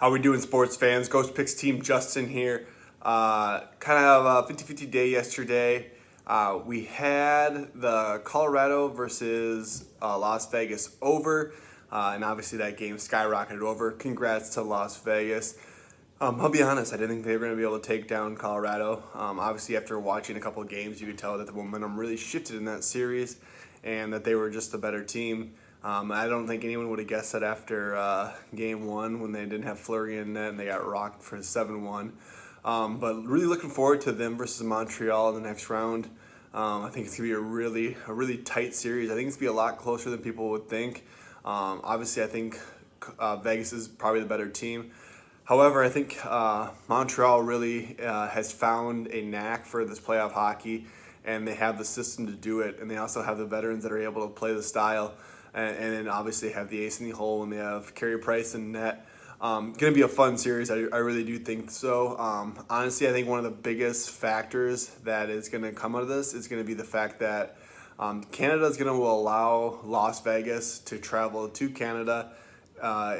How we doing, sports fans? Ghost Picks team Justin here. Kind of a 50-50 day yesterday. We had the Colorado versus Las Vegas over, and obviously that game skyrocketed over. Congrats to Las Vegas. I'll be honest, I didn't think they were going to be able to take down Colorado. Obviously, after watching a couple of games, you could tell that the momentum really shifted in that series and that they were just a better team. I don't think anyone would have guessed that after game one when they didn't have Fleury in net and they got rocked for 7-1. But really looking forward to them versus Montreal in the next round. I think it's going to be a really tight series. I think it's going to be a lot closer than people would think. Obviously, I think Vegas is probably the better team. However, I think Montreal really has found a knack for this playoff hockey, and they have the system to do it, and they also have the veterans that are able to play the style, and then obviously have the ace in the hole, and they have Carey Price in net. Going to be a fun series. I really do think so. Honestly, I think one of the biggest factors that is going to come out of this is going to be the fact that Canada is going to allow Las Vegas to travel to Canada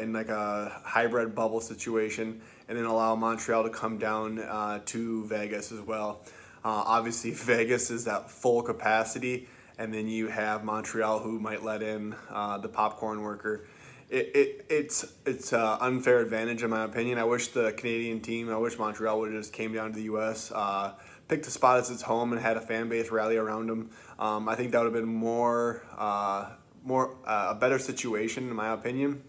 in like a hybrid bubble situation, and then allow Montreal to come down to Vegas as well. Obviously, Vegas is at full capacity, and then you have Montreal who might let in the popcorn worker. It's an unfair advantage in my opinion. I wish the Canadian team, I wish Montreal would have just came down to the U.S., picked a spot as its home, and had a fan base rally around them. I think that would have been a better situation in my opinion.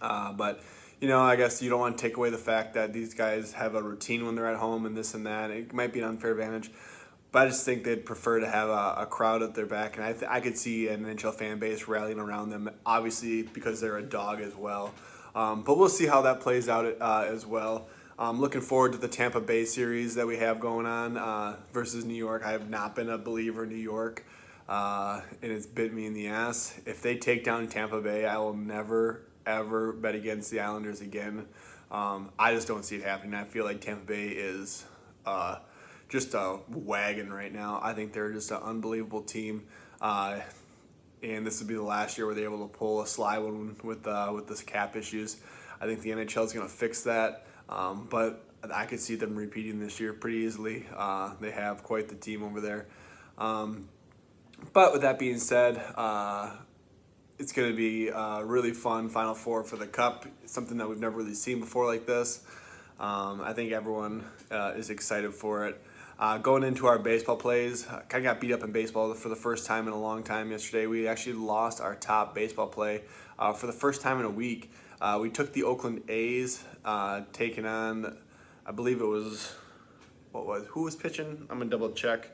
But I guess you don't want to take away the fact that these guys have a routine when they're at home and this and that. It might be an unfair advantage, but I just think they'd prefer to have a crowd at their back, and I could see an NHL fan base rallying around them, obviously because they're a dog as well. But we'll see how that plays out as well. I'm looking forward to the Tampa Bay series that we have going on versus New York. I have not been a believer in New York, and it's bit me in the ass. If they take down Tampa Bay, I will never ever bet against the Islanders again. I just don't see it happening. I feel like Tampa Bay is just a wagon right now. I think they're just an unbelievable team, and this would be the last year where they're able to pull a sly one with this cap issues. I think the NHL is going to fix that, but I could see them repeating this year pretty easily. They have quite the team over there. But with that being said, it's going to be a really fun Final Four for the Cup. It's something that we've never really seen before like this. I think everyone is excited for it. Going into our baseball plays, kind of got beat up in baseball for the first time in a long time yesterday. We actually lost our top baseball play for the first time in a week. We took the Oakland A's, taking on, I believe it was, who was pitching? I'm going to double check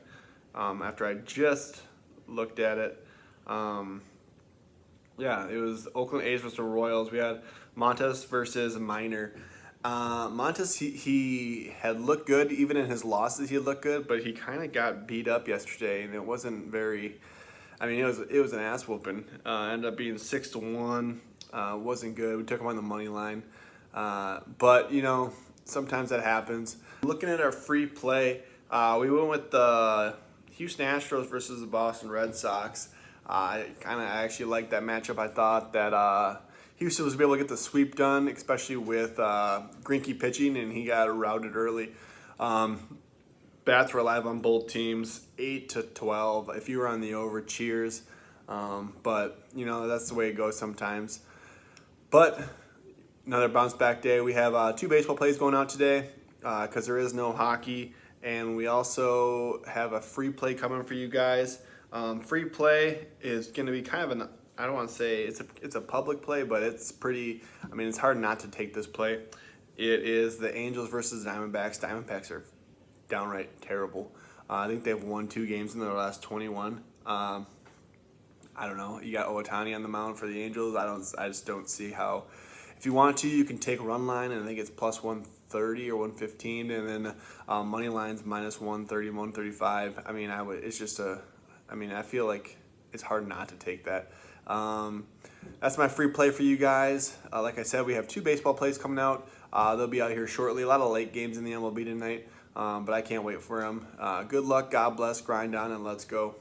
after I just looked at it. Yeah, it was Oakland A's versus the Royals. We had Montes versus Minor. Montes, he had looked good. Even in his losses, he had looked good, but he kind of got beat up yesterday, and it wasn't very. I mean, it was an ass whooping. Ended up being 6-1. Wasn't good. We took him on the money line, but sometimes that happens. Looking at our free play, we went with the Houston Astros versus the Boston Red Sox. I actually liked that matchup. I thought that Houston was able to get the sweep done, especially with Greinke pitching, and he got routed early. Bats were alive on both teams, 8-12. If you were on the over, cheers. But that's the way it goes sometimes. But another bounce back day. We have 2 baseball plays going out today because there is no hockey, and we also have a free play coming for you guys. Free play is going to be kind of I don't want to say it's a public play, but it's pretty, it's hard not to take this play. It is the Angels versus Diamondbacks. Diamondbacks are downright terrible. I think they've won 2 games in their last 21. I don't know. You got Ohtani on the mound for the Angels. I just don't see how. If you want to, you can take run line, and I think it's plus 130 or 115, and then money line's minus 130, 135. It's just I feel like it's hard not to take that. That's my free play for you guys. Like I said, we have 2 baseball plays coming out. They'll be out here shortly. A lot of late games in the MLB tonight, but I can't wait for them. Good luck, God bless, grind on, and let's go.